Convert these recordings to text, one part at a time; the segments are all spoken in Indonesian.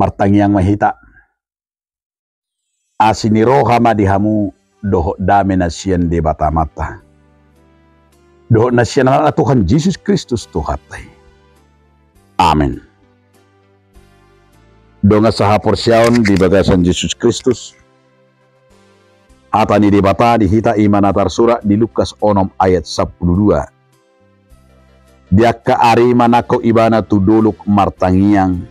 martangiang mahita asini roha madihamu doho dame nasian de batamata doho nasian ala Tuhan Yesus Kristus Tuhatai. Amin. Donga saha porsiaon di bagasan Yesus Kristus atani di bata dihita imanatar surah di Lukas onom ayat 12. Dia ka ari manako ibana tuduluk martangiang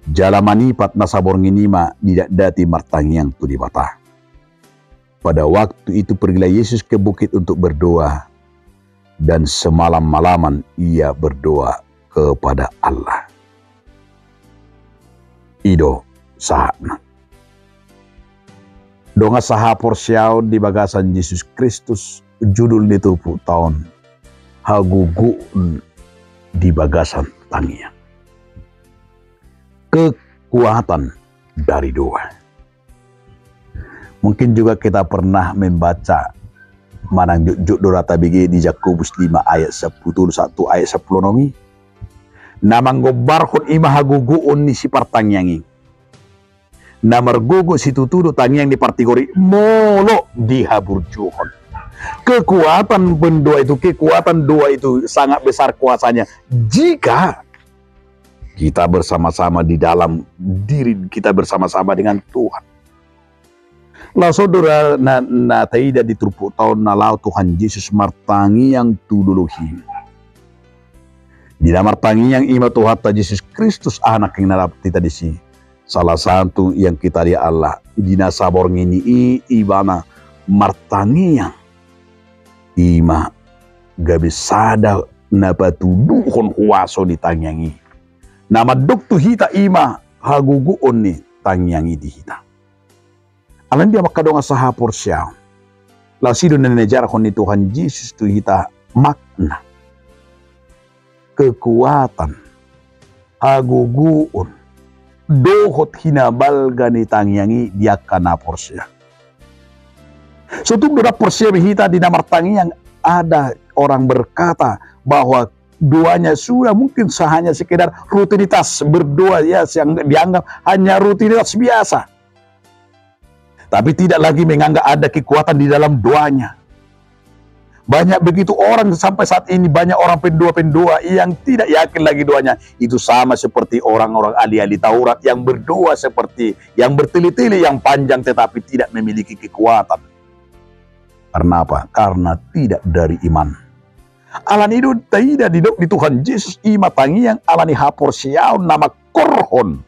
jalamanipat nasabor nginima tidak dati martangiang tu di bata. Pada waktu itu pergilah Yesus ke bukit untuk berdoa dan semalam-malaman ia berdoa kepada Allah. Ido sahana. Donga saha porsiao di bagasan Yesus Kristus judul ditupu tahun hagugu di bagasan tangian. Kekuatan dari doa. Mungkin juga kita pernah membaca manang juk dorata bigi di Yakobus 5 ayat 10 1 ayat 10 nomi. Namang gobarhon ima haguguon ni si partangiangi. Namar gugu si tutudo tangiang di partigori molo dihaburjuhon. Kekuatan pendoa itu, kekuatan doa itu sangat besar kuasanya jika kita bersama-sama di dalam diri kita bersama-sama dengan Tuhan. Lah saudara na taida ditrupu tahun nalau Tuhan Yesus martangi yang tuduluhi. Di dalam martangi yang ima Tuhan Yesus Kristus anak yang narap kita di sini. Salah satu yang kita lihat Allah dina sabor ngini ibana martangi yang ima gabi sada napatuduhon huwaso di tangyangi. Nama doktu hita ima haguguon ni tangyangi di hita. Alam dia makadonga saha porsya. Lasido na nejarahon ni Tuhan Yesus tu hita makna. Kekuatan. Haguguon. Dohot hinabalga ni tangyangi dia kana porsya. Sutung doda porsia hita di namar tangi yang ada orang berkata bahwa doanya sudah mungkin hanya sekedar rutinitas berdoa ya yang dianggap hanya rutinitas biasa. Tapi tidak lagi menganggap ada kekuatan di dalam doanya. Banyak begitu orang sampai saat ini banyak orang pendoa-pendoa yang tidak yakin lagi doanya. Itu sama seperti orang-orang ahli-ahli Taurat yang berdoa seperti yang bertele-tele yang panjang tetapi tidak memiliki kekuatan. Karena apa? Karena tidak dari iman. Alan itu tidak di Tuhan Yesus ima tangi yang alani hapor siaun nama korhon.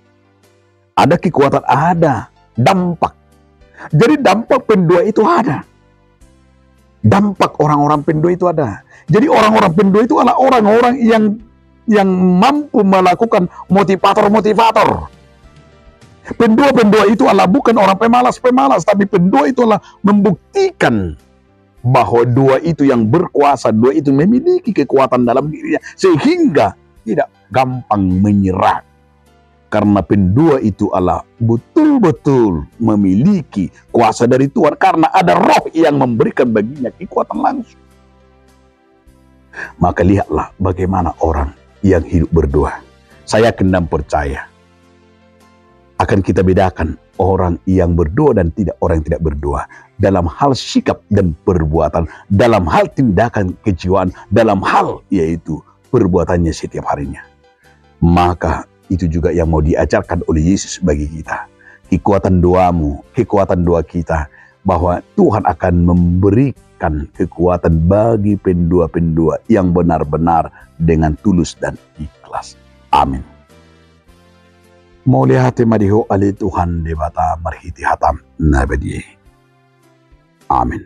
Ada kekuatan, ada dampak. Jadi dampak pendoa itu ada. Dampak orang-orang pendoa itu ada. Jadi orang-orang pendoa itu adalah orang-orang yang mampu melakukan motivator-motivator. Pendoa-pendoa itu adalah bukan orang pemalas-pemalas, tapi pendoa itu adalah membuktikan bahwa doa itu yang berkuasa, doa itu memiliki kekuatan dalam dirinya sehingga tidak gampang menyerah. Karena pendoa itu adalah betul-betul memiliki kuasa dari Tuhan karena ada roh yang memberikan baginya kekuatan langsung. Maka lihatlah bagaimana orang yang hidup berdoa. Saya yakin dan percaya akan kita bedakan orang yang berdoa dan orang yang tidak berdoa dalam hal sikap dan perbuatan, dalam hal tindakan kejiwaan, dalam hal yaitu perbuatannya setiap harinya. Maka itu juga yang mau diajarkan oleh Yesus bagi kita. Kekuatan doamu, kekuatan doa kita, bahwa Tuhan akan memberikan kekuatan bagi pendoa-pendoa yang benar-benar dengan tulus dan ikhlas. Amin. Mau lihat madiho ali Tuhan debata marhiti hatam nabadi. Amin.